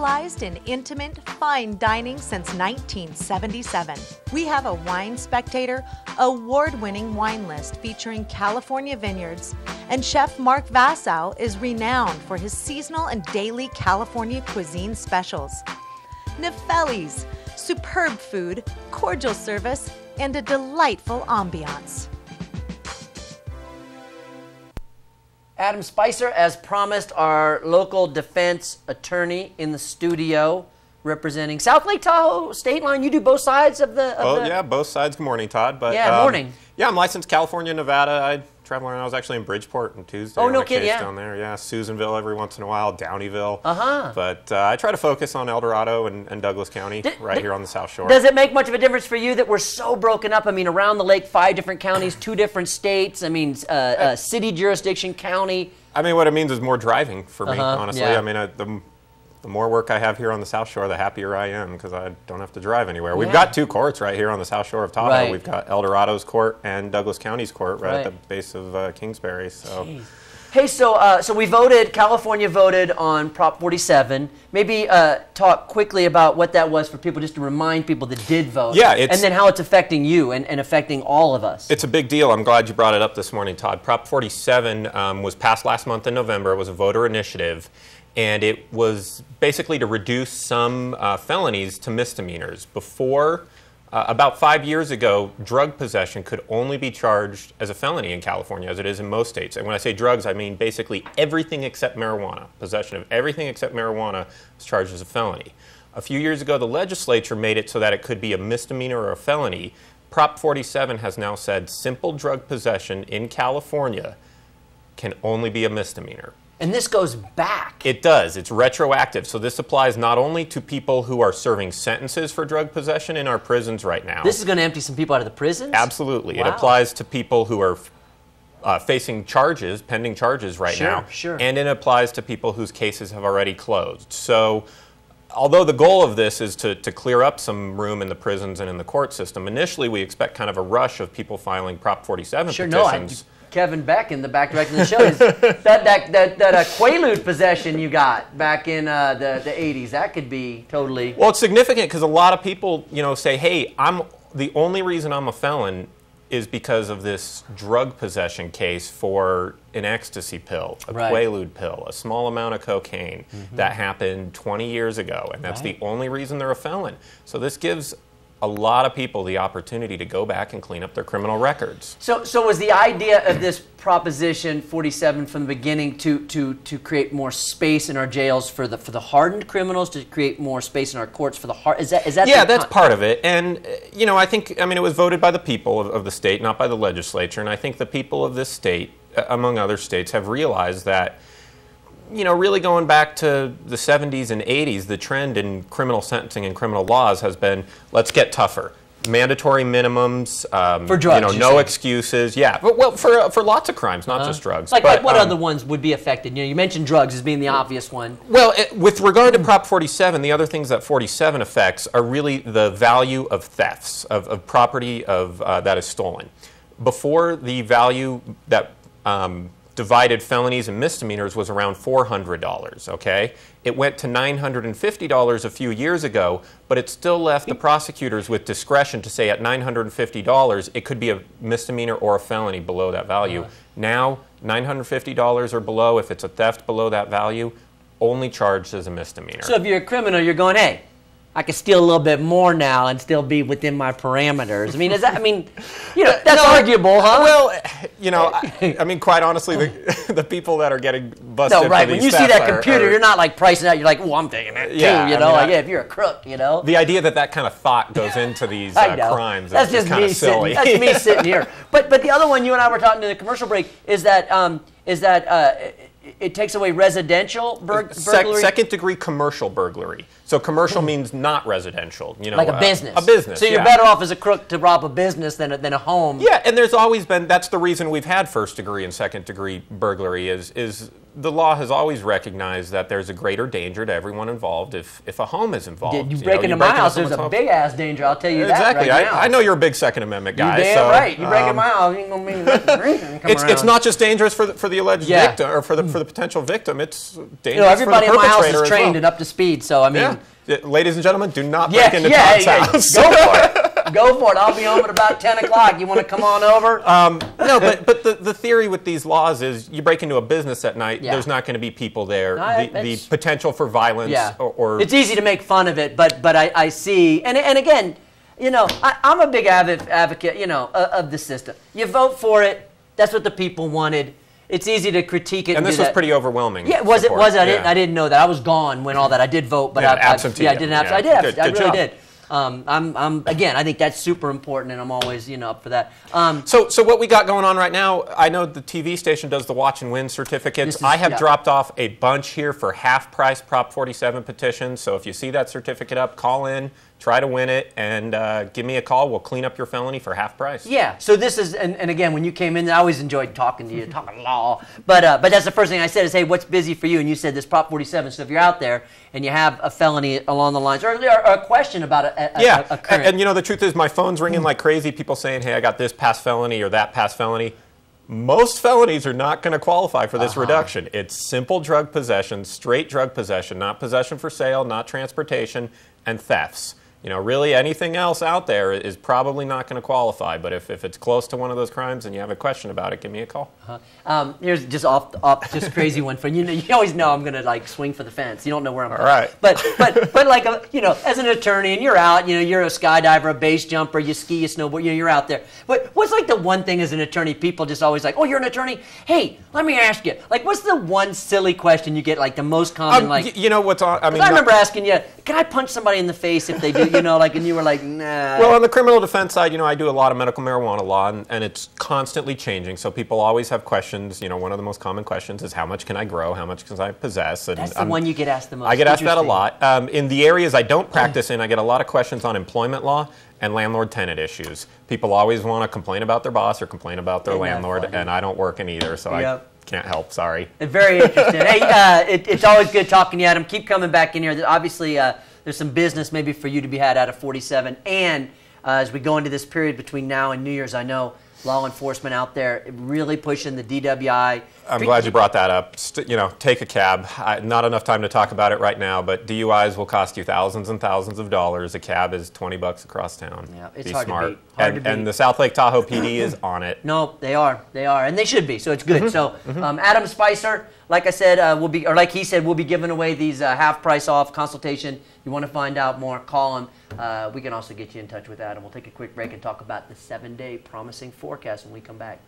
specialized in intimate, fine dining since 1977. We have a Wine Spectator award-winning wine list featuring California vineyards, and Chef Mark Vassow is renowned for his seasonal and daily California cuisine specials. Nefelli's, superb food, cordial service, and a delightful ambiance. Adam Spicer, as promised, our local defense attorney in the studio representing South Lake Tahoe State Line. You do both sides of the... Yeah, both sides. Good morning, Todd. But, yeah, morning. Yeah, I'm licensed California, Nevada. I travel around. I was actually in Bridgeport on Tuesday. Oh, no kidding, yeah. Down there, yeah. Susanville every once in a while, Downeyville. Uh-huh. But I try to focus on El Dorado and Douglas County, here on the South Shore. Does it make much of a difference for you that we're so broken up? I mean, around the lake, 5 different counties, 2 different states. I mean, city jurisdiction, county. I mean, what it means is more driving for me, honestly. Yeah. I mean, the more work I have here on the South Shore, the happier I am because I don't have to drive anywhere. We've got 2 courts right here on the South Shore of Tahoe. Right. We've got El Dorado's court and Douglas County's court right at the base of Kingsbury. So. Jeez. Hey, so we voted, California voted on Prop 47. Maybe talk quickly about what that was for people, just to remind people that did vote. Yeah, and then how it's affecting you and affecting all of us. It's a big deal. I'm glad you brought it up this morning, Todd. Prop 47 was passed last month in November. It was a voter initiative. And it was basically to reduce some felonies to misdemeanors. Before, about 5 years ago, drug possession could only be charged as a felony in California, as it is in most states. And when I say drugs, I mean basically everything except marijuana. Possession of everything except marijuana was charged as a felony. A few years ago, the legislature made it so that it could be a misdemeanor or a felony. Prop 47 has now said simple drug possession in California can only be a misdemeanor. And this goes back. It does. It's retroactive. So this applies not only to people who are serving sentences for drug possession in our prisons right now. This is going to empty some people out of the prisons? Absolutely. Wow. It applies to people who are facing charges, pending charges right now. Sure. And it applies to people whose cases have already closed. So although the goal of this is to clear up some room in the prisons and in the court system, initially we expect kind of a rush of people filing Prop 47 petitions. Kevin Beck in the back directing the show. that Quaalude possession you got back in the 80s, that could be totally... Well, it's significant because a lot of people, say, hey, the only reason I'm a felon is because of this drug possession case for an ecstasy pill, a Quaalude pill, a small amount of cocaine that happened 20 years ago, and that's the only reason they're a felon. So this gives a lot of people the opportunity to go back and clean up their criminal records. So was the idea of this Proposition 47 from the beginning to create more space in our jails for the hardened criminals, to create more space in our courts for the hard? Is that? Yeah, that's part of it. And I think it was voted by the people of the state, not by the legislature. And I think the people of this state, among other states, have realized that, really going back to the 70s and 80s, the trend in criminal sentencing and criminal laws has been, let's get tougher. Mandatory minimums, for drugs, no excuses. Yeah, well, for lots of crimes, not just drugs. Like what other ones would be affected? You mentioned drugs as being the obvious one. Well, with regard to Prop 47, the other things that 47 affects are really the value of thefts, of property that is stolen. Before, the value that divided felonies and misdemeanors was around $400, okay? It went to $950 a few years ago, but it still left the prosecutors with discretion to say at $950, it could be a misdemeanor or a felony below that value. Now, $950 or below, if it's a theft below that value, only charged as a misdemeanor. So if you're a criminal, you're going, hey, I can steal a little bit more now and still be within my parameters. That's arguable, huh? Well, quite honestly, the people that are getting busted for these when you see that computer, you're not like pricing out, you're like, oh, I'm taking that too, if you're a crook, The idea that kind of thought goes into these crimes is kind of silly. That's me sitting here. But the other one, you and I were talking in the commercial break, is that it takes away residential burglary? Second-degree commercial burglary. So commercial means not residential. Like a business. A business, So you're better off as a crook to rob a business than a home. Yeah, and there's always been, that's the reason we've had first-degree and second-degree burglary is the law has always recognized that there's a greater danger to everyone involved if a home is involved. You break into my house, there's a big-ass danger, I'll tell you exactly. that right now. I know you're a big Second Amendment guy. You're damn so, right. You break into my house, you ain't going to be drinking. It's not just dangerous for the alleged victim, or for the potential victim, it's dangerous everybody for the in my house perpetrator is trained and up to speed, so I mean... Ladies and gentlemen, do not break into Todd's house. Go for it. Go for it. I'll be home at about 10 o'clock. You want to come on over? No, but the theory with these laws is you break into a business at night, there's not going to be people there. The potential for violence or... It's easy to make fun of it, but I see... And again, I'm a big advocate, of the system. You vote for it. That's what the people wanted. It's easy to critique it. And this was pretty overwhelming. Yeah, was it? I didn't know that. I was gone when all that. I did vote, but absentee. I didn't absentee. I did. I really did. Again, I think that's super important, and I'm always, up for that. So what we got going on right now, I know the TV station does the Watch and Win certificates. I have dropped off a bunch here for half-price Prop 47 petitions. So if you see that certificate up, call in, try to win it, and give me a call. We'll clean up your felony for half price. Yeah. So this is, and again, when you came in, I always enjoyed talking to you, talking law. But that's the first thing I said is, hey, what's busy for you? And you said this Prop 47. So if you're out there and you have a felony along the lines, or a question about a current. And the truth is, my phone's ringing like crazy. People saying, hey, I got this past felony or that past felony. Most felonies are not going to qualify for this reduction. It's simple drug possession, straight drug possession, not possession for sale, not transportation, and thefts. Really anything else out there is probably not going to qualify. But if it's close to one of those crimes and you have a question about it, give me a call. Here's just just a crazy one for you. You always know I'm going to swing for the fence. You don't know where I'm going. All right. But like as an attorney and you're out, you're a skydiver, a base jumper, you ski, you snowboard, you're out there. But what's the one thing as an attorney people just always oh, you're an attorney? Hey, let me ask you. What's the one silly question you get the most common what's on? I remember asking you, can I punch somebody in the face if they do? And you were like, nah. Well, on the criminal defense side, I do a lot of medical marijuana law, and it's constantly changing. So people always have questions. One of the most common questions is how much can I grow? How much can I possess? And that's the one you get asked the most. I get asked that a lot. In the areas I don't practice in, I get a lot of questions on employment law and landlord-tenant issues. People always want to complain about their boss or complain about their landlord, and I don't work in either, so I can't help. Sorry. Very interesting. Hey, it's always good talking to you, Adam. Keep coming back in here. Obviously, there's some business maybe for you to be had out of 47. And as we go into this period between now and New Year's, I know law enforcement out there really pushing the DWI. I'm glad you brought that up. Take a cab. Not enough time to talk about it right now, but DUIs will cost you thousands and thousands of dollars. A cab is $20 across town. Yeah, it's be hard smart. to beat. Hard to beat. And the South Lake Tahoe PD is on it. No, they are, and they should be. So it's good. So Adam Spicer, like I said, like he said, we'll be giving away these half price off consultation. You want to find out more? Call him. We can also get you in touch with Adam. We'll take a quick break and talk about the 7-day promising forecast when we come back.